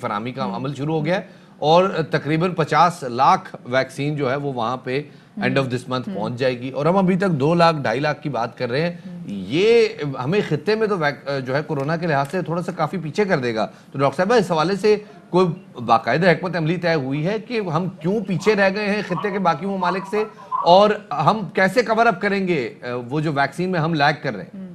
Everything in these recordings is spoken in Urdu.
فراہمی کا عمل شروع ہو گیا ہے اور تقریباً 50 لاکھ ویکسین جو ہے وہ وہاں پہ اینڈ آف دس منتھ پہنچ جائے گی، اور ہم ابھی تک 2 لاکھ 2.5 لاکھ کی بات کر رہے ہیں. یہ ہمیں خطے میں تو جو ہے کورونا کے لحاظ سے تھوڑا سا کافی پیچھے کر دے گا. تو ڈاکٹر صاحبہ اس حوالے سے کوئی باقاعدہ حکمت عملی طے ہوئی ہے کہ ہم کیوں پیچھے رہ گئے ہیں خطے کے باقی ممالک سے، اور ہم کیسے کور اپ کریں گے وہ جو ویکسین میں ہم لیگ کر رہے ہیں؟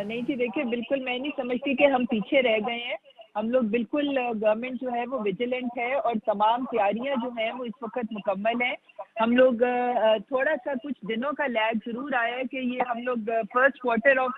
نہیں جی دیکھیے، بالکل میں نہیں سمجھتی کہ ہم پیچھے رہ گئے ہیں. ہم لوگ بالکل گورنمنٹ جو ہے وہ ویجیلنٹ ہے اور تمام تیاریاں جو ہیں وہ اس وقت مکمل ہیں. ہم لوگ تھوڑا سا کچھ دنوں کا لیگ ضرور آیا ہے کہ یہ ہم لوگ فرسٹ کوارٹر آف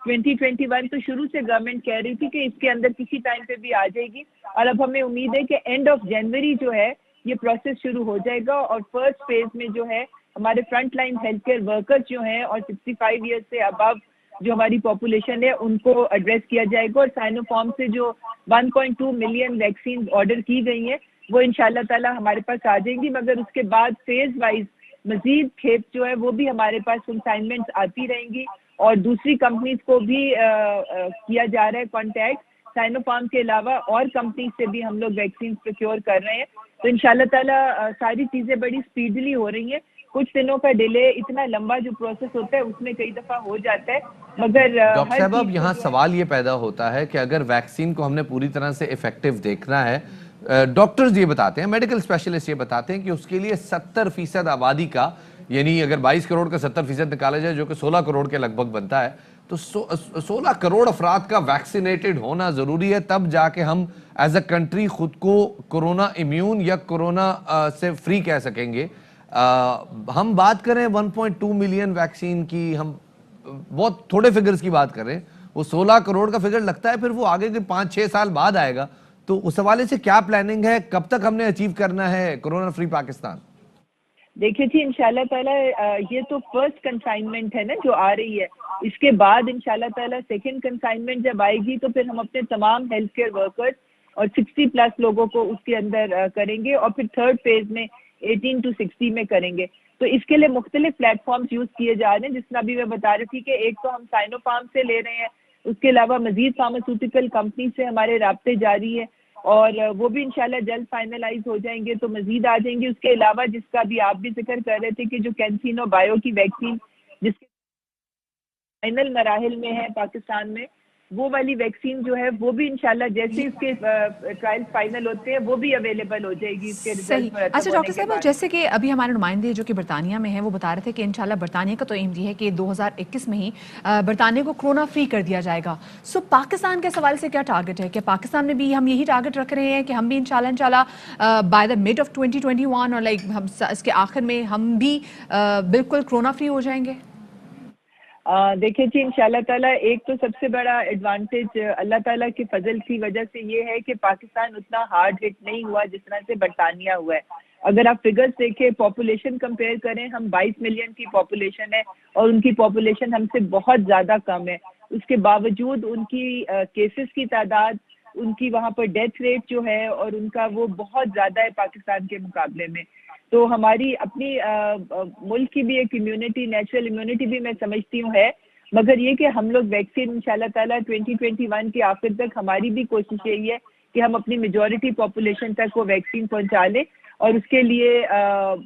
2021 تو شروع سے گورنمنٹ کہہ رہی تھی کہ اس کے اندر کسی ٹائم پہ بھی آ جائے گی، اور اب ہمیں امید ہے کہ اینڈ آف جنوری جو ہے یہ پروسیس شروع ہو جائے گا، اور فرسٹ فیز میں جو ہے ہمارے front line health care workers جو ہیں اور 65 ایئرس سے ابو جو ہماری پاپولیشن ہے ان کو ایڈریس کیا جائے گا. اور سائنو فارم سے جو 1.2 ملین ویکسین آرڈر کی گئی ہیں وہ انشاءاللہ تعالی ہمارے پاس آ جائیں گی، مگر اس کے بعد فیز وائز مزید کھیپ جو ہے وہ بھی ہمارے پاس کنسائنمنٹس آتی رہیں گی، اور دوسری کمپنیز کو بھی کیا جا رہا ہے کانٹیکٹ. سائنو فارم کے علاوہ اور کمپنیز سے بھی ہم لوگ ویکسین پروکیور کر رہے ہیں. تو انشاءاللہ تعالی ساری چیزیں بڑی سپیڈلی ہو رہی ہیں. کچھ دنوں کا ڈیلے، اتنا لمبا جو پروسیس ہوتا ہے اس میں کئی دفعہ ہو جاتا ہے، مگر ڈاکٹر صاحب اب یہاں سوال یہ پیدا ہوتا ہے کہ اگر ویکسین کو ہم نے پوری طرح سے افیکٹو دیکھنا ہے، ڈاکٹرز یہ بتاتے ہیں، میڈیکل اسپیشلسٹ یہ بتاتے ہیں کہ اس کے لیے 70% آبادی کا، یعنی اگر 22 کروڑ کا 70% نکالا جائے جو کہ 16 کروڑ کے لگ بھگ بنتا ہے، تو 16 کروڑ افراد کا ویکسینیٹڈ ہونا ضروری ہے، تب جا کے ہم ایز اے کنٹری خود کو کورونا امیون یا کورونا سے فری کہہ سکیں گے. ہم بات کریں 1.2 ملین ویکسین کی، ہم بہت تھوڑے فگرز کی بات کر رہے ہیں، وہ 16 کروڑ کا فگر لگتا ہے پھر وہ آگے کے 5-6 سال بعد آئے گا. تو اس حوالے سے کیا پلاننگ ہے، کب تک ہم نے اچیو کرنا ہے کورونا فری پاکستان؟ دیکھیے جی انشاءاللہ تعالی یہ تو فرسٹ کنسائنمنٹ ہے نا جو آ رہی ہے، اس کے بعد انشاءاللہ تعالی سیکنڈ کنسائنمنٹ جب آئے گی تو پھر ہم اپنے تمام ہیلتھ کیئر ورکرز اور 60 پلس لوگوں کو اس کے اندر کریں گے، اور پھر تھرڈ فیز میں 18 to 60 میں کریں گے. تو اس کے لیے مختلف پلیٹ فارمز یوز کیے جا رہے ہیں، جس میں ابھی میں بتا رہی تھی کہ ایک تو ہم سائنو فارم سے لے رہے ہیں، اس کے علاوہ مزید فارماسیوٹیکل کمپنی سے ہمارے رابطے جاری ہیں، اور وہ بھی انشاءاللہ جلد فائنلائز ہو جائیں گے تو مزید آ جائیں گے. اس کے علاوہ جس کا بھی آپ بھی ذکر کر رہے تھے کہ جو کینسینو بایو کی ویکسین جس کے فائنل مراحل میں ہے پاکستان میں، وہ والی ویکسین جو ہے وہ بھی انشاءاللہ جیسے اس کے ٹرائل فائنل ہوتے ہیں وہ بھی اویلیبل ہو جائے گی اس کے صحیح. ریزلٹ اچھا ڈاکٹر صاحب، جیسے کہ ابھی ہمارے نمائندے جو کہ برطانیہ میں ہیں وہ بتا رہے تھے کہ انشاءاللہ برطانیہ کا تو ایم یہ ہے کہ 2021 میں ہی برطانیہ کو کرونا فری کر دیا جائے گا. سو پاکستان کے سوال سے کیا ٹارگٹ ہے؟ کہ پاکستان میں بھی ہم یہی ٹارگٹ رکھ رہے ہیں کہ ہم بھی انشاءاللہ بائی دا مڈ آف 2021 اور لائک ہم اس کے آخر میں ہم بھی بالکل کرونا فری ہو جائیں گے؟ دیکھیں جی انشاءاللہ تعالیٰ ایک تو سب سے بڑا ایڈوانٹیج اللہ تعالیٰ کے فضل کی وجہ سے یہ ہے کہ پاکستان اتنا ہارڈ ہٹ نہیں ہوا جس طرح سے برطانیہ ہوا ہے. اگر آپ فگرز دیکھیں، پاپولیشن کمپیئر کریں، ہم 22 ملین کی پاپولیشن ہے اور ان کی پاپولیشن ہم سے بہت زیادہ کم ہے. اس کے باوجود ان کی کیسز کی تعداد، ان کی وہاں پر ڈیتھ ریٹ جو ہے اور ان کا وہ بہت زیادہ ہے پاکستان کے مقابلے میں. تو ہماری اپنی ملک کی بھی ایک امیونٹی، نیچرل امیونٹی بھی میں سمجھتی ہوں ہے، مگر یہ کہ ہم لوگ ویکسین انشاءاللہ تعالیٰ 2021 کے آخر تک ہماری بھی کوشش یہی ہے کہ ہم اپنی میجورٹی پاپولیشن تک وہ ویکسین پہنچا لیں، اور اس کے لیے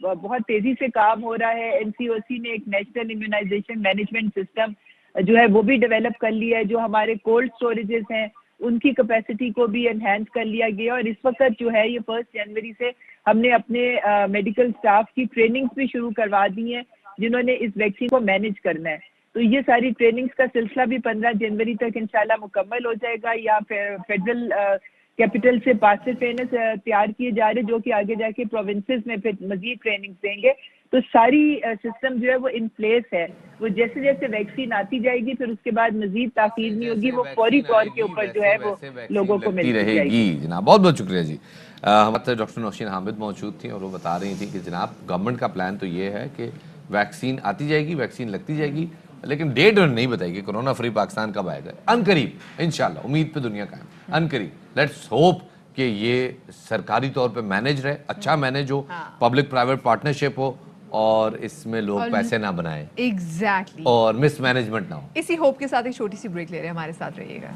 بہت تیزی سے کام ہو رہا ہے. NCOC نے ایک نیشنل امیونائزیشن مینجمنٹ سسٹم جو ہے وہ بھی ڈیولپ کر لیا ہے. جو ہمارے کولڈ اسٹوریجز ہیں ان کی کیپیسٹی کو بھی انہینس کر لیا گیا، اور اس وقت جو ہے یہ 1 جنوری سے ہم نے اپنے میڈیکل سٹاف کی ٹریننگز بھی شروع کروا دی ہیں جنہوں نے اس ویکسین کو مینیج کرنا ہے. تو یہ ساری ٹریننگز کا سلسلہ بھی 15 جنوری تک انشاءاللہ مکمل ہو جائے گا. یا فیڈرل کیپٹل سے پاسز ٹرینرز تیار کیے جا رہے جو کہ آگے جا کے پروونسز میں پھر مزید ٹریننگز دیں گے. تو ساری سسٹم جو ہے وہ ان پلیس ہے. وہ جیسے جیسے ویکسین آتی جائے گی پھر اس کے بعد مزید تاخیر نہیں ہوگی، وہ فوری طور کے اوپر جو ہے وہ لوگوں کو ملتی رہے گی. جناب بہت بہت شکریہ جی. ہمارے ڈاکٹر نوشین حامد موجود تھیں اور وہ بتا رہی تھیں کہ جناب گورنمنٹ کا پلان تو یہ ہے کہ ویکسین آتی جائے گی، ویکسین لگتی جائے گی، لیکن ڈیٹ نہیں بتائے گی کورونا فری پاکستان کب آئے گا. ان قریب انشاءاللہ، امید پہ دنیا قائم، ان قریب. لیٹس ہوپ کہ یہ سرکاری طور پہ مینیج رہے، اچھا مینیج ہو، پبلک پرائیویٹ پارٹنرشپ ہو، اور اس میں لوگ پیسے نہ بنائیں ایگزیکٹلی اور مس مینجمنٹ نہ ہو. اسی ہوپ کے ساتھ ایک چھوٹی سی بریک لے رہے ہیں، ہمارے ساتھ رہیے گا.